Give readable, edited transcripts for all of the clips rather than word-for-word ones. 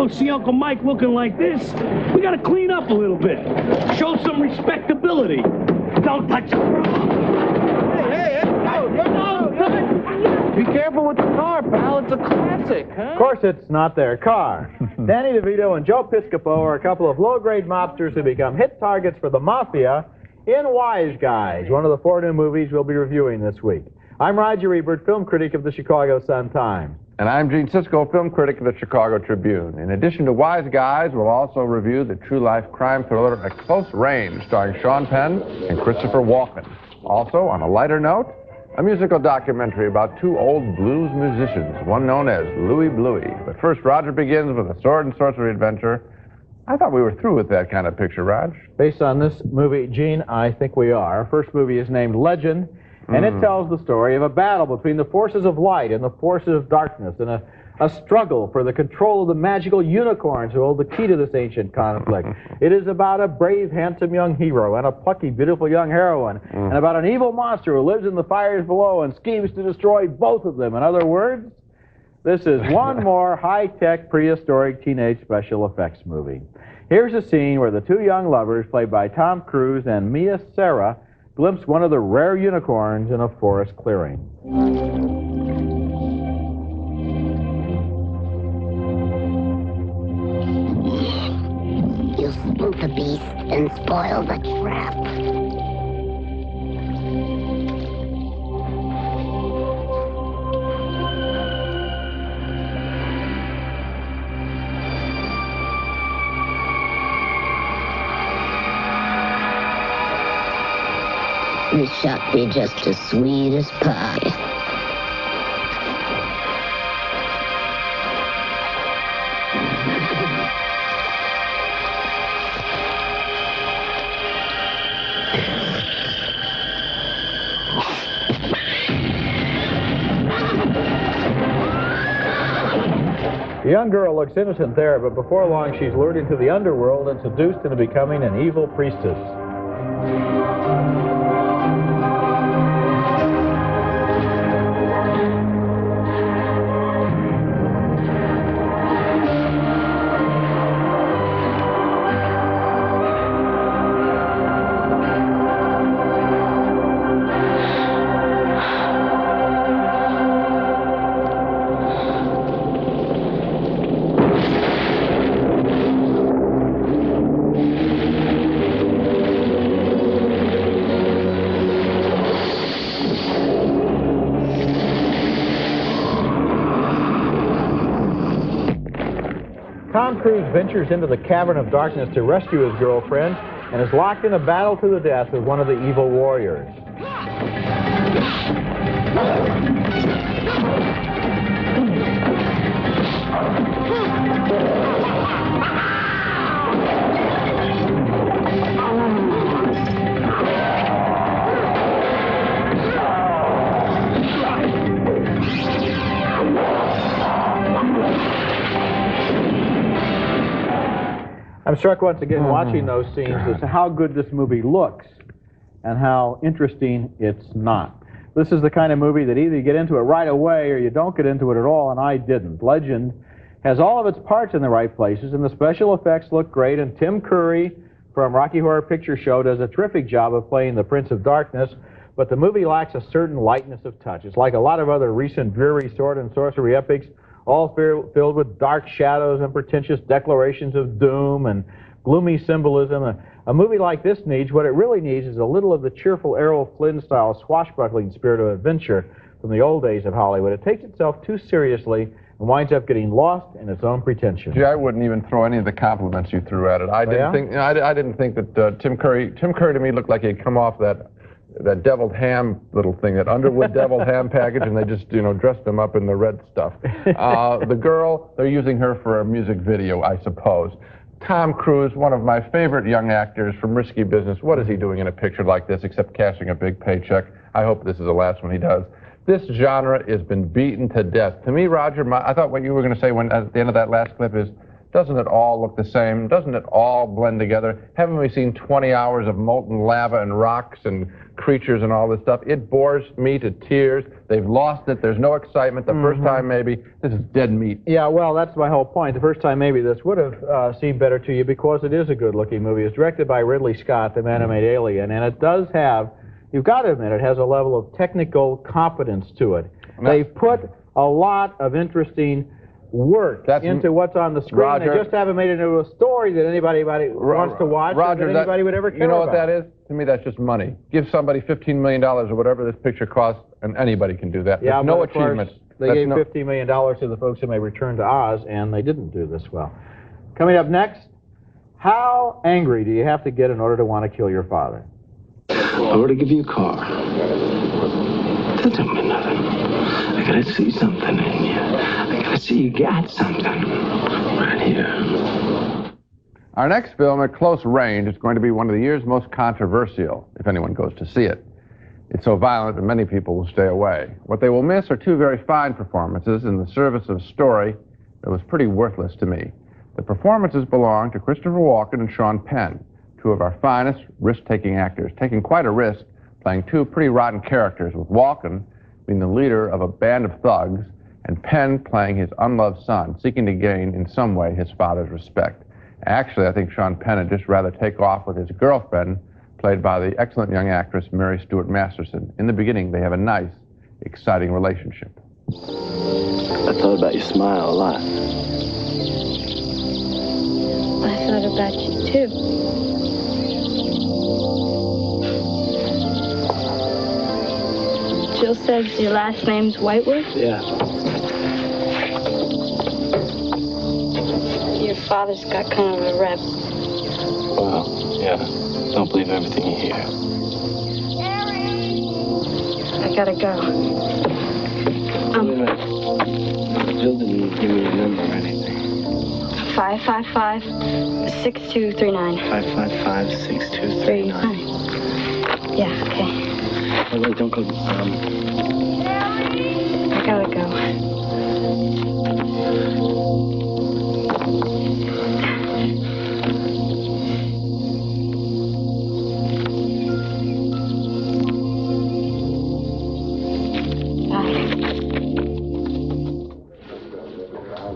don't see Uncle Mike looking like this, we gotta clean up a little bit. Show some respectability. Don't touch it. Hey, no. Be careful with the car, pal. It's a classic, huh? Of course, it's not their car. Danny DeVito and Joe Piscopo are a couple of low-grade mobsters who become hit targets for the mafia in Wise Guys, one of the 4 new movies we'll be reviewing this week. I'm Roger Ebert, film critic of the Chicago Sun-Times. And I'm Gene Siskel, film critic of the Chicago Tribune. In addition to Wise Guys, we'll also review the true-life crime thriller At Close Range, starring Sean Penn and Christopher Walken. Also, on a lighter note, a musical documentary about 2 old blues musicians, one known as Louie Bluie. But first, Roger begins with a sword and sorcery adventure. I thought we were through with that kind of picture, Raj. Based on this movie, Gene, I think we are. Our first movie is named Legend, and it tells the story of a battle between the forces of light and the forces of darkness, and a struggle for the control of the magical unicorns who hold the key to this ancient conflict. It is about a brave, handsome young hero and a plucky, beautiful young heroine, and about an evil monster who lives in the fires below and schemes to destroy both of them. In other words, this is one more high-tech, prehistoric teenage special effects movie. Here's a scene where the 2 young lovers, played by Tom Cruise and Mia Sara, glimpse one of the rare unicorns in a forest clearing. You spook the beast and spoil the trap. This shall be just as sweet as pie. The young girl looks innocent there, but before long she's lured into the underworld and seduced into becoming an evil priestess. Tom Cruise ventures into the cavern of darkness to rescue his girlfriend and is locked in a battle to the death with one of the evil warriors. I'm struck once again watching those scenes as to how good this movie looks and how interesting it's not. This is the kind of movie that either you get into it right away or you don't get into it at all, and I didn't. Legend has all of its parts in the right places, and the special effects look great, and Tim Curry from Rocky Horror Picture Show does a terrific job of playing the Prince of Darkness, but the movie lacks a certain lightness of touch. It's like a lot of other recent dreary sword and sorcery epics, all filled with dark shadows and pretentious declarations of doom and gloomy symbolism. A movie like this needs, what it really needs is a little of the cheerful Errol Flynn-style swashbuckling spirit of adventure from the old days of Hollywood. It takes itself too seriously and winds up getting lost in its own pretension. Gee, I wouldn't even throw any of the compliments you threw at it. I didn't think that Tim Curry to me looked like he'd come off that deviled ham little thing, that Underwood deviled ham package, and they just, dressed him up in the red stuff. The girl, they're using her for a music video, I suppose. Tom Cruise, one of my favorite young actors from Risky Business. What is he doing in a picture like this except cashing a big paycheck? I hope this is the last one he does. This genre has been beaten to death. To me, Roger, I thought what you were going to say at the end of that last clip is Doesn't it all look the same? Doesn't it all blend together? Haven't we seen 20 hours of molten lava and rocks and creatures and all this stuff? It bores me to tears. They've lost it. There's no excitement. The first time, maybe, this is dead meat. Yeah, well, that's my whole point. The first time, maybe, this would have seemed better to you because it is a good-looking movie. It's directed by Ridley Scott, the man who made Alien, and it does have, you've got to admit, it has a level of technical competence to it. They've put a lot of interesting work into what's on the screen. Roger, they just haven't made it into a story that anybody wants to watch, Roger, that anybody would ever care about. You know what that is? To me, that's just money. Give somebody $15 million or whatever this picture costs, and anybody can do that. Yeah, There's no achievement. They gave $15 million to the folks who may return to Oz, and they didn't do this well. Coming up next, how angry do you have to get in order to want to kill your father? I ought to give you a car. That don't mean nothing. I gotta see something in you. I gotta see you got something right here. Our next film, At Close Range, is going to be one of the year's most controversial, if anyone goes to see it. It's so violent that many people will stay away. What they will miss are two very fine performances in the service of a story that was pretty worthless to me. The performances belong to Christopher Walken and Sean Penn, two of our finest risk-taking actors, taking quite a risk playing two pretty rotten characters, with Walken being the leader of a band of thugs and Penn playing his unloved son, seeking to gain in some way his father's respect. Actually, I think Sean Penn would just rather take off with his girlfriend, played by the excellent young actress Mary Stuart Masterson. In the beginning, they have a nice, exciting relationship. I thought about your smile a lot. I thought about you, too. Jill says your last name's Whitewood? Yeah. Your father's got kind of a rep. Well, yeah. Don't believe everything you hear. I gotta go. Wait a minute. Jill didn't give me a number or anything. 555-6239. 555-6239. Yeah, okay. Oh, wait, don't go. I gotta go.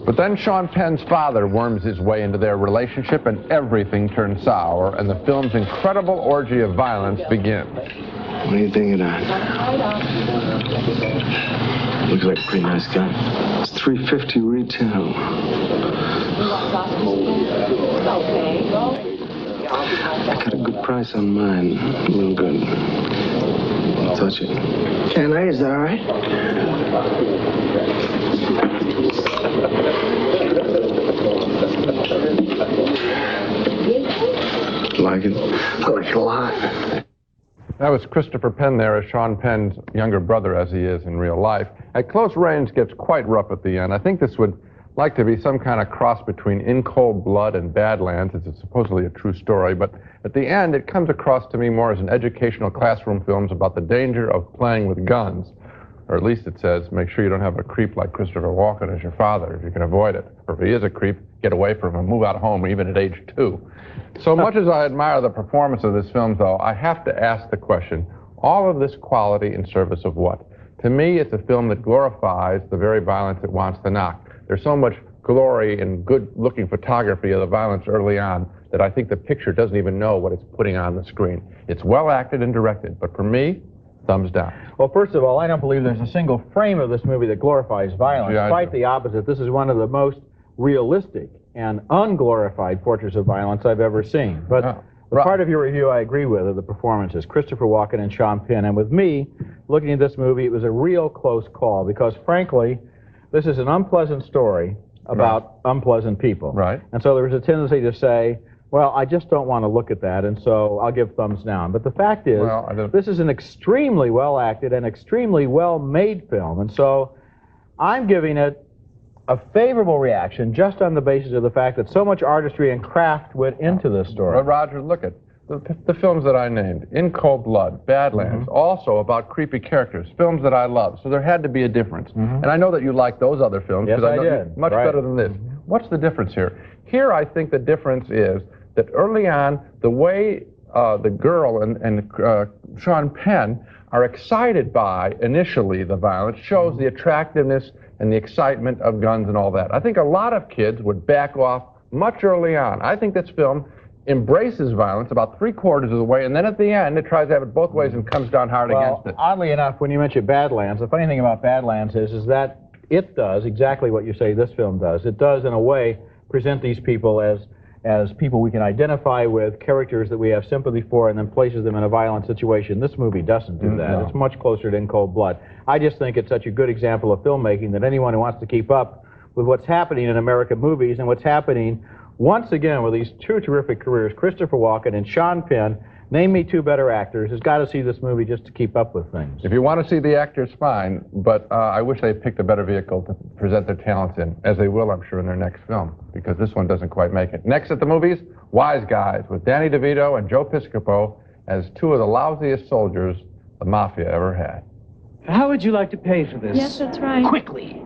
But then Sean Penn's father worms his way into their relationship and everything turns sour, and the film's incredible orgy of violence begins. What do you think of that? Looks like a pretty nice gun. It's $350 retail. I got a good price on mine. Real good. I'll touch it. Can I? Is that all right? Like it? I like it a lot. That was Christopher Penn there as Sean Penn's younger brother, as he is in real life. At Close Range gets quite rough at the end. I think this would like to be some kind of cross between In Cold Blood and Badlands. It's supposedly a true story, but at the end it comes across to me more as an educational classroom film about the danger of playing with guns. Or at least it says, make sure you don't have a creep like Christopher Walken as your father, if you can avoid it. Or if he is a creep, get away from him, move out of home, even at age 2. So much as I admire the performance of this film, though, I have to ask the question, all of this quality in service of what? To me, it's a film that glorifies the very violence it wants to knock. There's so much glory and good-looking photography of the violence early on that I think the picture doesn't even know what it's putting on the screen. It's well acted and directed, but for me, thumbs down. Well, first of all, I don't believe there's a single frame of this movie that glorifies violence. Yeah, quite the opposite. This is one of the most realistic and unglorified portraits of violence I've ever seen. But the part of your review I agree with are the performances, Christopher Walken and Sean Penn. And with me, looking at this movie, it was a real close call because, frankly, this is an unpleasant story about unpleasant people. Right. And so there was a tendency to say, well, I just don't want to look at that, and so I'll give thumbs down. But the fact is, this is an extremely well-acted and extremely well-made film, and so I'm giving it a favorable reaction just on the basis of the fact that so much artistry and craft went into this story. But Roger, look at the films that I named, In Cold Blood, Badlands, also about creepy characters, films that I love, so there had to be a difference. And I know that you like those other films, Yes, because I know did. much better than this. What's the difference here? Here, I think the difference is that early on, the way the girl and Sean Penn are excited by, initially, the violence shows the attractiveness and the excitement of guns and all that. I think a lot of kids would back off much early on. I think this film embraces violence about 3/4 of the way, and then at the end, it tries to have it both ways and comes down hard against it. Oddly enough, when you mention Badlands, the funny thing about Badlands is that it does exactly what you say this film does. It does, in a way, present these people as people we can identify with, characters that we have sympathy for, and then places them in a violent situation. This movie doesn't do that. No. It's much closer to In Cold Blood. I just think it's such a good example of filmmaking that anyone who wants to keep up with what's happening in American movies and what's happening once again with these two terrific careers, Christopher Walken and Sean Penn, name me two better actors, has got to see this movie just to keep up with things. If you want to see the actors, fine, but I wish they picked a better vehicle to present their talents in, as they will, I'm sure, in their next film, because this one doesn't quite make it. Next at the movies, Wise Guys, with Danny DeVito and Joe Piscopo as two of the lousiest soldiers the Mafia ever had. How would you like to pay for this? Yes, that's right. Quickly.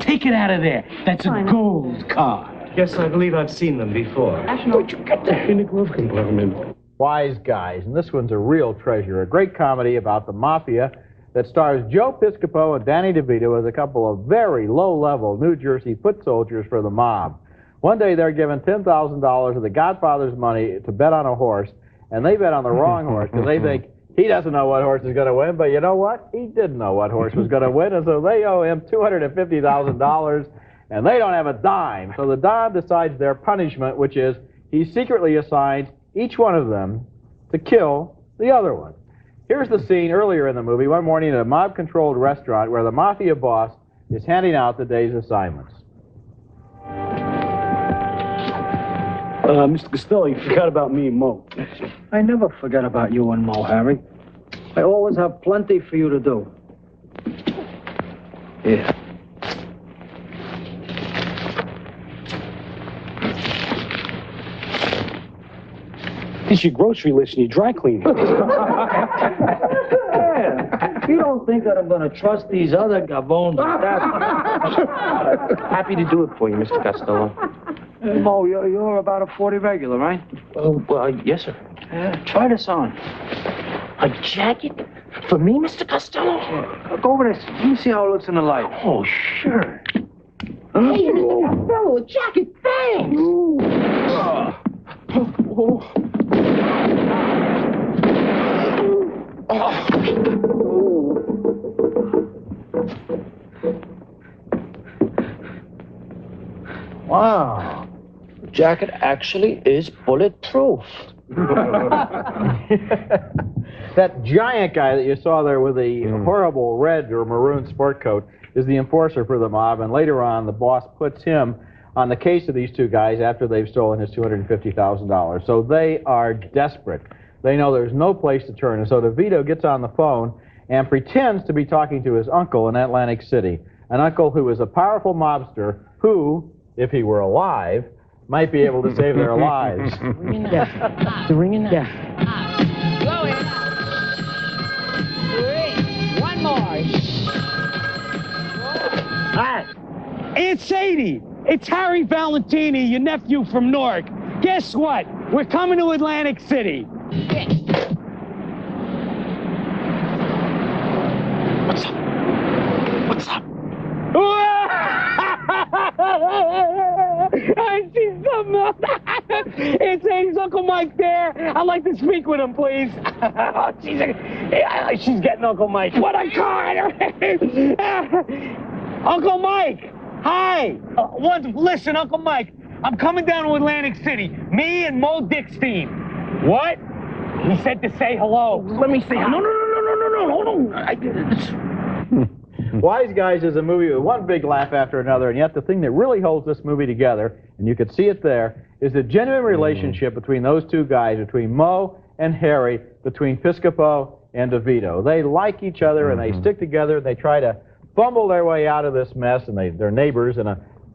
Take it out of there. That's a gold card. Yes, I believe I've seen them before. Where'd you get that? In the glove compartment. Wise Guys, and this one's a real treasure, a great comedy about the Mafia that stars Joe Piscopo and Danny DeVito as a couple of very low-level New Jersey foot soldiers for the mob. One day they're given $10,000 of the Godfather's money to bet on a horse, and they bet on the wrong horse because they think he doesn't know what horse is going to win, but you know what? He did know what horse was going to win, and so they owe him $250,000, and they don't have a dime. So the Don decides their punishment, which is he secretly assigns each one of them to kill the other one. Here's the scene earlier in the movie, one morning at a mob-controlled restaurant where the Mafia boss is handing out the day's assignments. Mr. Costello, you forgot about me and Mo. I never forget about you and Mo, Harry. I always have plenty for you to do. Here. It's your grocery list and your dry cleaning. Yeah. You don't think that I'm going to trust these other gavones with that? Happy to do it for you, Mr. Costello. Hey, Mo, you're about a 40 regular, right? Well, yes, sir. Try this on. A jacket? For me, Mr. Costello? Yeah. Go over this. Let me see how it looks in the light. Oh, sure. Hey, Mr. Costello, a jacket, thanks! Wow. The jacket actually is bulletproof. That giant guy that you saw there with the horrible red or maroon sport coat is the enforcer for the mob, and later on the boss puts him on the case of these two guys after they've stolen his $250,000. So they are desperate. They know there's no place to turn, and so DeVito gets on the phone and pretends to be talking to his uncle in Atlantic City, an uncle who is a powerful mobster who, if he were alive, might be able to save their lives. Yeah. The ringing? Yeah. Louie. One more. Hi. Aunt Sadie, it's Harry Valentini, your nephew from Newark. Guess what? We're coming to Atlantic City. What's up? What's up? I see something else. It's Sadie's Uncle Mike there. I'd like to speak with him, please. Oh, she's getting Uncle Mike. What a card! Uncle Mike! Hi! Listen, Uncle Mike, I'm coming down to Atlantic City. Me and Mo Dickstein. What? He said to say hello. Let me say hello. No. Wise Guys is a movie with one big laugh after another, and yet the thing that really holds this movie together, and you could see it there, is the genuine relationship between those two guys, between Mo and Harry, between Piscopo and DeVito. They like each other, and they stick together, and they try to fumble their way out of this mess, and they're neighbors in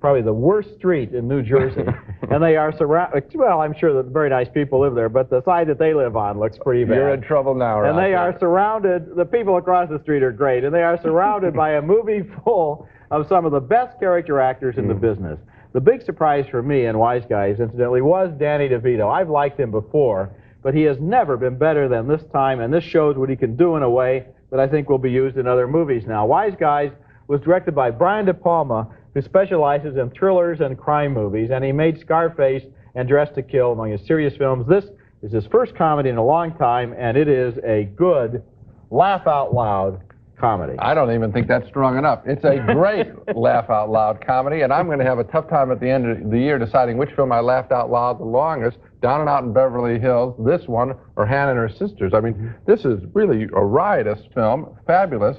probably the worst street in New Jersey. And they are surrounded, well, I'm sure that very nice people live there, but the side that they live on looks pretty bad. You're in trouble now, right? And they are surrounded, the people across the street are great, and they are surrounded by a movie full of some of the best character actors in the business. The big surprise for me in Wise Guys, incidentally, was Danny DeVito. I've liked him before, but he has never been better than this time, and this shows what he can do in a way that I think will be used in other movies now. Wise Guys was directed by Brian De Palma, who specializes in thrillers and crime movies, and he made Scarface and Dressed to Kill among his serious films. This is his first comedy in a long time, and it is a good, laugh-out-loud comedy. I don't even think that's strong enough. It's a great laugh-out-loud comedy, and I'm going to have a tough time at the end of the year deciding which film I laughed out loud the longest, Down and Out in Beverly Hills, this one, or Hannah and Her Sisters. I mean, this is really a riotous film, fabulous.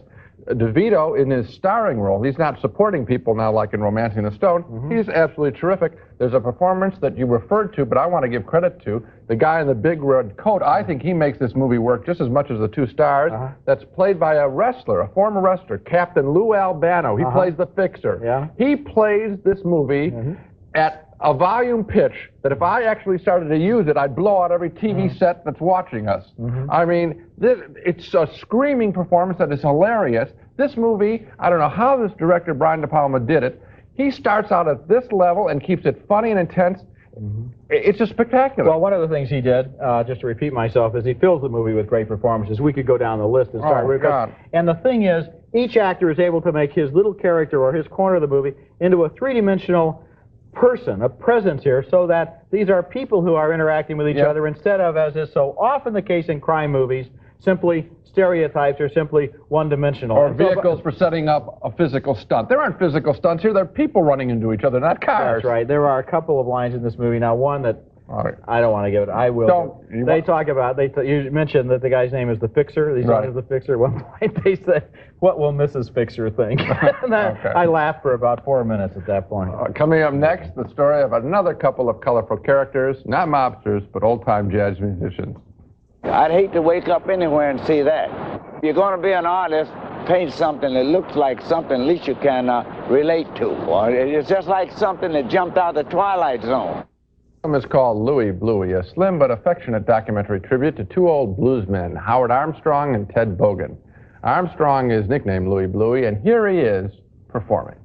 DeVito, in his starring role, he's not supporting people now like in Romancing the Stone. He's absolutely terrific. There's a performance that you referred to, but I want to give credit to. The guy in the big red coat, I think he makes this movie work just as much as the two stars. That's played by a wrestler, a former wrestler, Captain Lou Albano. He plays the fixer. He plays this movie at a volume pitch that if I actually started to use it, I'd blow out every TV set that's watching us. I mean, it's a screaming performance that is hilarious. This movie, I don't know how this director, Brian De Palma, did it. He starts out at this level and keeps it funny and intense. It's just spectacular. Well, one of the things he did, just to repeat myself, is he fills the movie with great performances. We could go down the list and start. Oh, God. And the thing is, each actor is able to make his little character or his corner of the movie into a three-dimensional person, a presence here, so that these are people who are interacting with each other instead of, as is so often the case in crime movies, simply stereotypes or simply one-dimensional. Or vehicles for setting up a physical stunt. There aren't physical stunts here. They're people running into each other, not cars. That's right. There are a couple of lines in this movie. Now, one that I don't want to give it. I will. They talk about, you mentioned that the guy's name is the Fixer. He's known as the Fixer. At one point they said, what will Mrs. Fixer think? I laughed for about 4 minutes at that point. Coming up next, the story of another couple of colorful characters, not mobsters, but old-time jazz musicians. I'd hate to wake up anywhere and see that. If you're going to be an artist, paint something that looks like something at least you can relate to. Or it's just like something that jumped out of the Twilight Zone. The film is called Louie Bluie, a slim but affectionate documentary tribute to two old bluesmen, Howard Armstrong and Ted Bogan. Armstrong is nicknamed Louie Bluie, and here he is performing.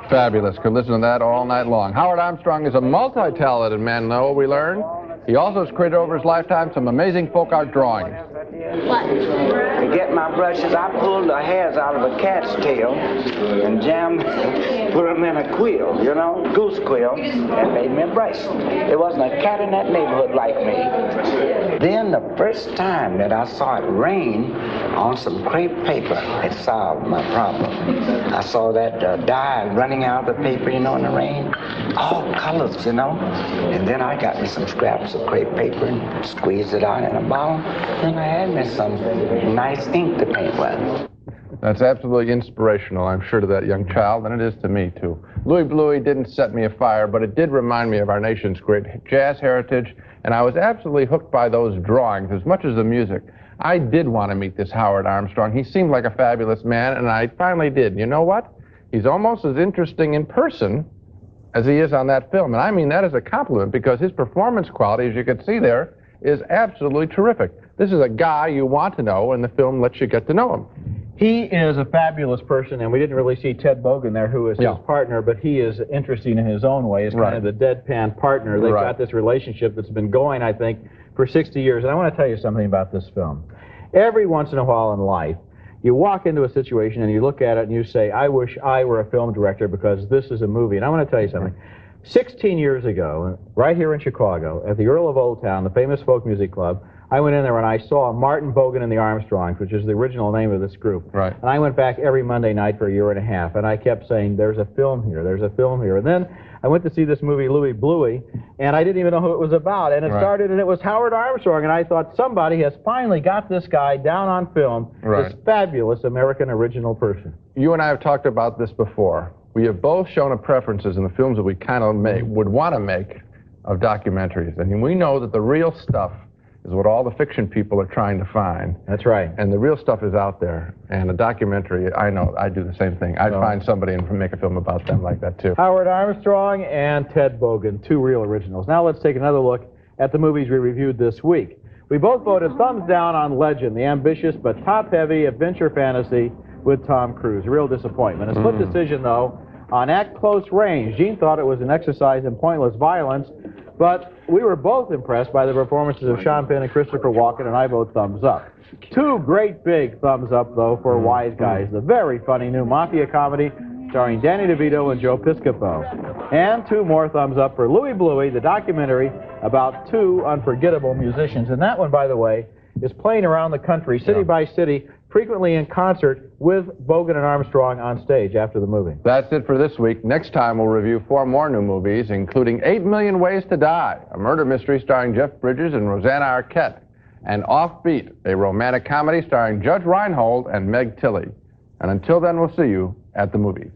Fabulous. Could listen to that all night long. Howard Armstrong is a multi-talented man, though, we learn. He also has created over his lifetime some amazing folk art drawings. What? To get my brushes, I pulled the hairs out of a cat's tail and jammed, put them in a quill, you know, goose quill, and made me a brush. There wasn't a cat in that neighborhood like me. Then the first time that I saw it rain on some crepe paper, it solved my problem. I saw that dye running out of the paper, you know, in the rain. All colors, you know. And then I got me some scraps of crepe paper and squeezed it out in a bottle. Then I had me some nice ink to paint with. That's absolutely inspirational, I'm sure, to that young child, and it is to me, too. Louie Bluie didn't set me afire, but it did remind me of our nation's great jazz heritage, and I was absolutely hooked by those drawings as much as the music. I did want to meet this Howard Armstrong. He seemed like a fabulous man, and I finally did. You know what? He's almost as interesting in person as he is on that film, and I mean that as a compliment, because his performance quality, as you can see there, is absolutely terrific. This is a guy you want to know, and the film lets you get to know him. He is a fabulous person, and we didn't really see Ted Bogan there, who is his partner, but he is interesting in his own way. He's kind of the deadpan partner. They've got this relationship that's been going, I think, for 60 years. And I want to tell you something about this film. Every once in a while in life, you walk into a situation and you look at it and you say, I wish I were a film director because this is a movie. And I want to tell you something. 16 years ago, right here in Chicago, at the Earl of Old Town, the famous folk music club, I went in there and I saw Martin Bogan and the Armstrongs, which is the original name of this group. Right. And I went back every Monday night for a year and a half, and I kept saying, there's a film here, there's a film here. And then I went to see this movie, Louie Bluie, and I didn't even know who it was about. And it started, and it was Howard Armstrong, and I thought, somebody has finally got this guy down on film, this fabulous American original person. You and I have talked about this before. We have both shown preferences in the films that we kind of would want to make of documentaries. And we know that the real stuff is what all the fiction people are trying to find. That's right. And the real stuff is out there. And a documentary, I know, I do the same thing. I'd find somebody and make a film about them like that, too. Howard Armstrong and Ted Bogan, two real originals. Now let's take another look at the movies we reviewed this week. We both voted thumbs down on Legend, the ambitious but top-heavy adventure fantasy with Tom Cruise. A real disappointment. A split decision, though, on At Close Range. Gene thought it was an exercise in pointless violence, but we were both impressed by the performances of Sean Penn and Christopher Walken, and I vote thumbs up. Two great big thumbs up, though, for Wise Guys, the very funny new mafia comedy starring Danny DeVito and Joe Piscopo. And two more thumbs up for Louie Bluie, the documentary about two unforgettable musicians. And that one, by the way, is playing around the country, city by city, frequently in concert with Bogan and Armstrong on stage after the movie. That's it for this week. Next time we'll review 4 more new movies, including 8 Million Ways to Die, a murder mystery starring Jeff Bridges and Rosanna Arquette, and Offbeat, a romantic comedy starring Judge Reinhold and Meg Tilly. And until then, we'll see you at the movies.